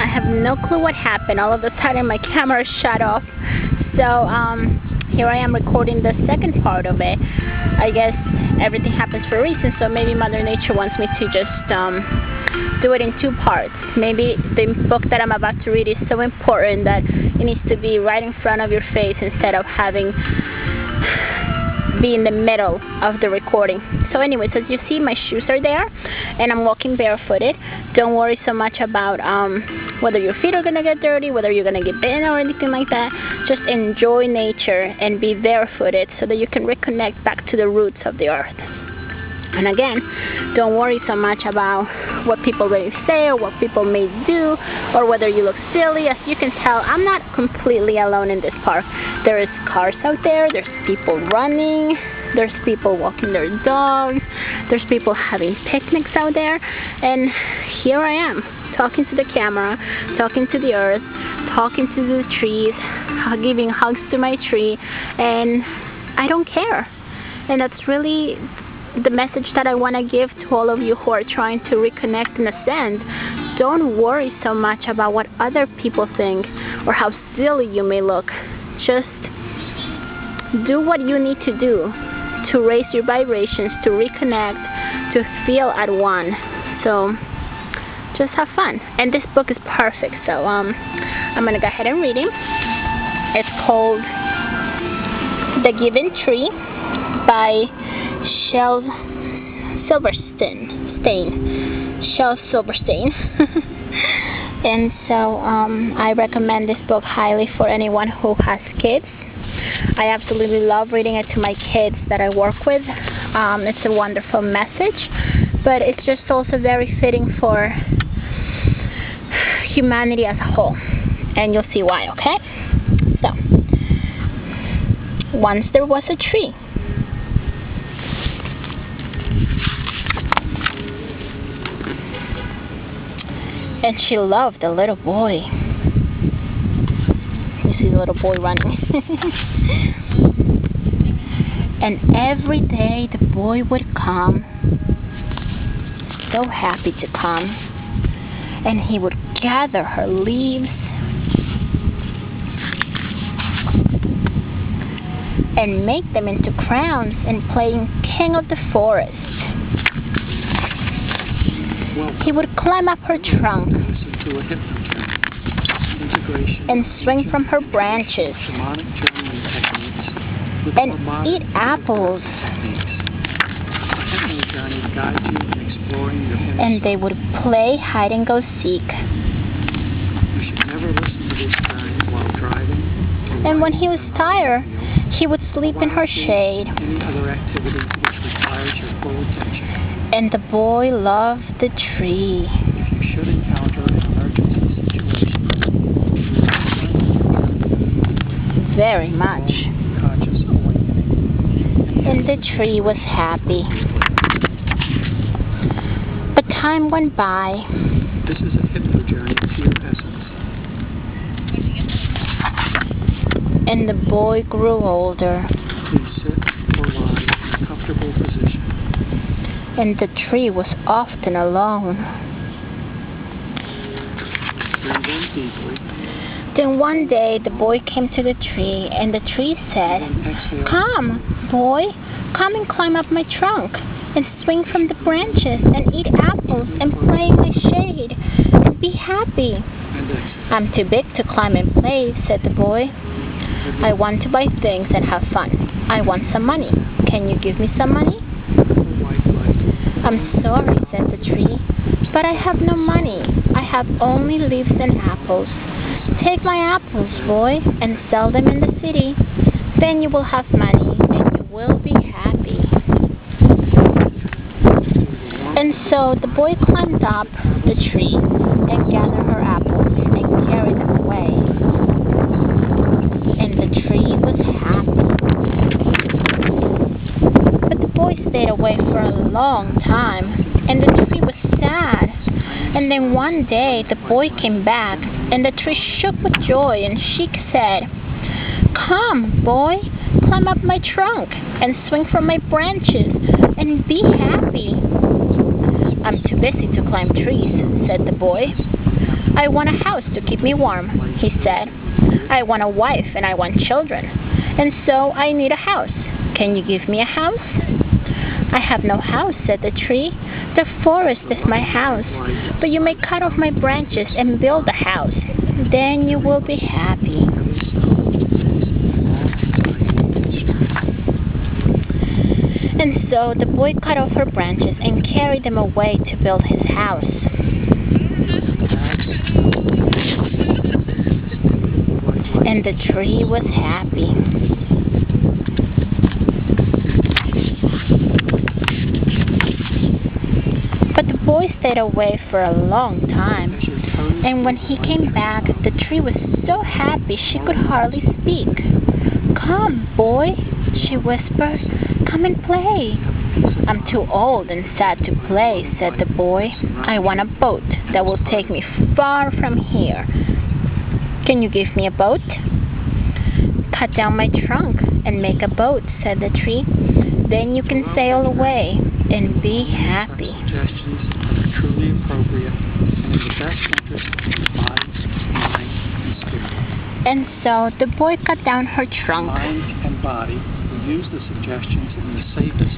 I have no clue what happened. All of a sudden my camera shut off. So here I am recording the second part of it. I guess everything happens for a reason, so maybe Mother Nature wants me to just do it in two parts. Maybe the book that I'm about to read is so important that it needs to be right in front of your face instead of having be in the middle of the recording. So anyways, as you see, my shoes are there and I'm walking barefooted. Don't worry so much about whether your feet are gonna get dirty, whether you're gonna get bitten or anything like that. Just enjoy nature and be barefooted so that you can reconnect back to the roots of the earth. And again, don't worry so much about what people may say or what people may do or whether you look silly. As you can tell, I'm not completely alone in this park. There is cars out there, there's people running, there's people walking their dogs, there's people having picnics out there, and here I am, talking to the camera, talking to the earth, talking to the trees, giving hugs to my tree, and I don't care. And that's really the message that I want to give to all of you who are trying to reconnect and ascend. Don't worry so much about what other people think or how silly you may look. Just do what you need to do to raise your vibrations, to reconnect, to feel at one. So just have fun. And this book is perfect, so I'm going to go ahead and read it. It's called The Given Tree by Shel Silverstein. And so I recommend this book highly for anyone who has kids. I absolutely love reading it to my kids that I work with. It's a wonderful message, but it's just also very fitting for humanity as a whole. And you'll see why, okay? So, once there was a tree. And she loved the little boy. You see the little boy running. And every day the boy would come, so happy to come, and he would gather her leaves and make them into crowns and playing king of the forest. He would climb up her trunk and swing from her branches and eat apples. And they would play hide and go seek. And when he was tired, he would sleep in her shade. And the boy loved the tree. Very much. And the tree was happy. But time went by. This is a hypno journey to your essence. And the boy grew older. Please sit or lie in a comfortable position. And the tree was often alone. Breathe in deeply. Then one day the boy came to the tree, and the tree said, "Come, boy, come and climb up my trunk, and swing from the branches, and eat apples, and play in my shade, and be happy." "I'm too big to climb and play," said the boy. "I want to buy things and have fun. I want some money. Can you give me some money?" "I'm sorry," said the tree, "but I have no money. I have only leaves and apples. Take my apples, boy, and sell them in the city. Then you will have money, and you will be happy." And so the boy climbed up the tree and gathered her apples and carried them away. And the tree was happy. But the boy stayed away for a long time, and the tree was sad. And then one day the boy came back, and the tree shook with joy, and she said, "Come, boy, climb up my trunk, and swing from my branches, and be happy." "I'm too busy to climb trees," said the boy. I want a house to keep me warm, he said. I want a wife and I want children. And so I need a house. Can you give me a house? I have no house, said the tree. The forest is my house, but you may cut off my branches and build a house. Then you will be happy. And so the boy cut off her branches and carried them away to build his house. And the tree was happy. But the boy stayed away for a long time, and when he came back, the tree was so happy she could hardly speak. "Come, boy," she whispered, "come and play." "I'm too old and sad to play," said the boy. "I want a boat that will take me far from here." "Can you give me a boat?" "Cut down my trunk and make a boat," said the tree. "Then you can sail away and be happy." Suggestions are truly appropriate and in the best interest of your body, mind, and spirit. And so the boy cut down her trunk Mind and body will use the suggestions in the safest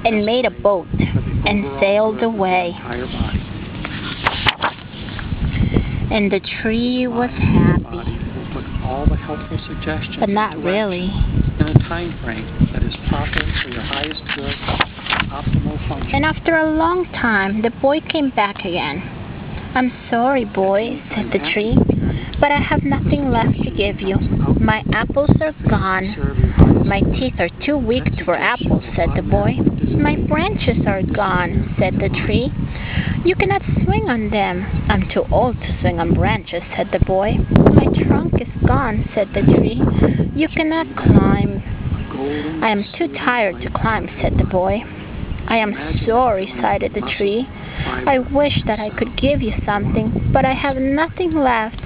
and made a boat and sailed away. And the tree was happy. Put all the helpful suggestions, But not really. in a time frame that is proper for your highest good, optimal function. And after a long time, the boy came back again. "I'm sorry, boy," said the tree, "but I have nothing left to give you. My apples are gone." "My teeth are too weak for apples," said the boy. "My branches are gone," said the tree. "You cannot swing on them." "I'm too old to swing on branches," said the boy. "My trunk is gone," said the tree. "You cannot climb." "I am too tired to climb," said the boy. "I am sorry," sighed the tree. "I wish that I could give you something, but I have nothing left.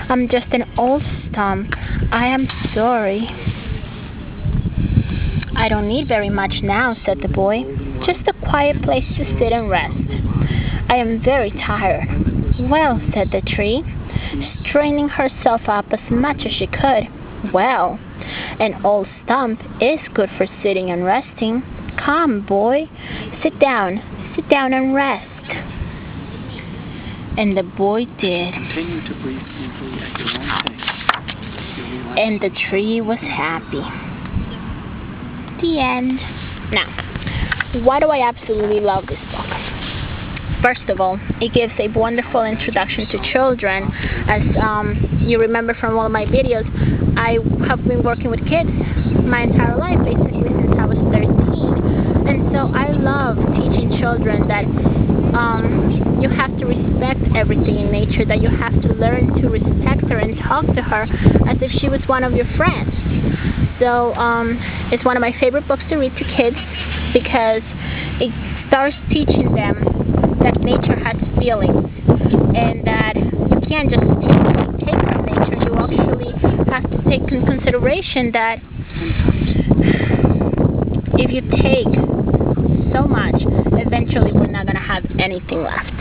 I'm just an old stump. I am sorry." "I don't need very much now," said the boy. "Just a quiet place to sit and rest. I am very tired." "Well," said the tree, straining herself up as much as she could. "Well, an old stump is good for sitting and resting. Come, boy, sit down and rest." And the boy did. Continue to breathe deeply at your own pace. And the tree was happy. The end. Now, why do I absolutely love this book? First of all, it gives a wonderful introduction to children. As you remember from one of my videos, I have been working with kids my entire life, basically since I was 13. And so I love teaching children that you have to respect everything in nature, that you have to learn to respect her and talk to her as if she was one of your friends. So it's one of my favorite books to read to kids because it starts teaching them that nature has feelings and that you can't just take from nature. You actually have to take in consideration that if you take so much, eventually we're not going to have anything left.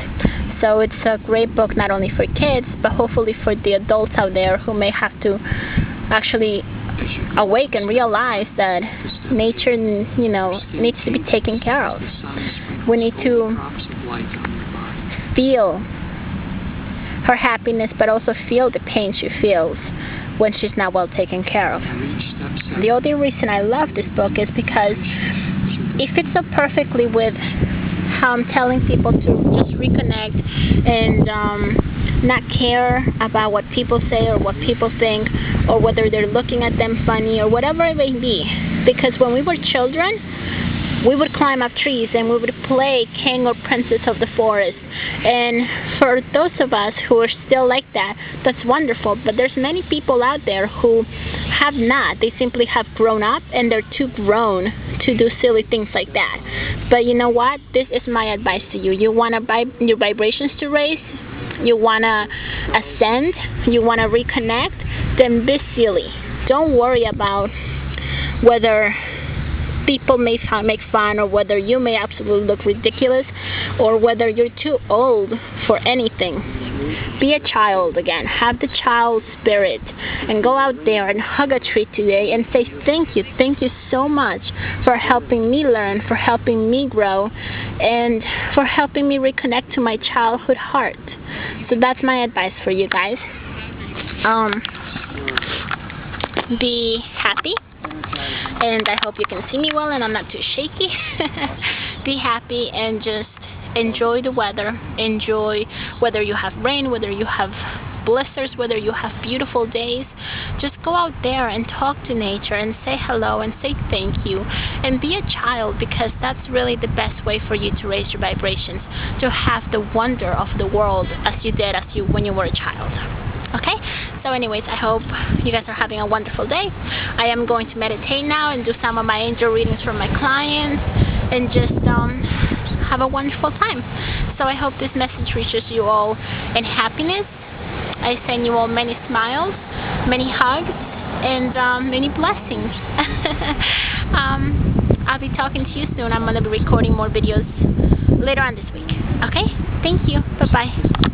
So it's a great book not only for kids, but hopefully for the adults out there who may have to actually awake and realize that nature, needs to be taken care of. We need to feel her happiness, but also feel the pain she feels when she's not well taken care of. The only reason I love this book is because it fits so perfectly with how I'm telling people to just reconnect and not care about what people say or what people think or whether they're looking at them funny or whatever it may be. Because when we were children, we would climb up trees and we would play king or princess of the forest. And for those of us who are still like that, that's wonderful. But there's many people out there who have not. They simply have grown up and they're too grown to do silly things like that. But you know what? This is my advice to you. You want your vibrations to raise? You want to ascend? You want to reconnect? Then be silly. Don't worry about whether people may make fun or whether you may absolutely look ridiculous or whether you're too old for anything. Be a child again. Have the child spirit and go out there and hug a tree today and say thank you. Thank you so much for helping me learn, for helping me grow, and for helping me reconnect to my childhood heart. So that's my advice for you guys. Be happy, and I hope you can see me well and I'm not too shaky. Be happy and just enjoy the weather. Enjoy whether you have rain, whether you have blizzards, whether you have beautiful days. Just go out there and talk to nature and say hello and say thank you and be a child, because that's really the best way for you to raise your vibrations, to have the wonder of the world as you did when you were a child. Okay, so anyways, I hope you guys are having a wonderful day. I am going to meditate now and do some of my angel readings for my clients and just have a wonderful time. So I hope this message reaches you all in happiness. I send you all many smiles, many hugs, and many blessings. I'll be talking to you soon. I'm going to be recording more videos later on this week. Okay, thank you. Bye-bye.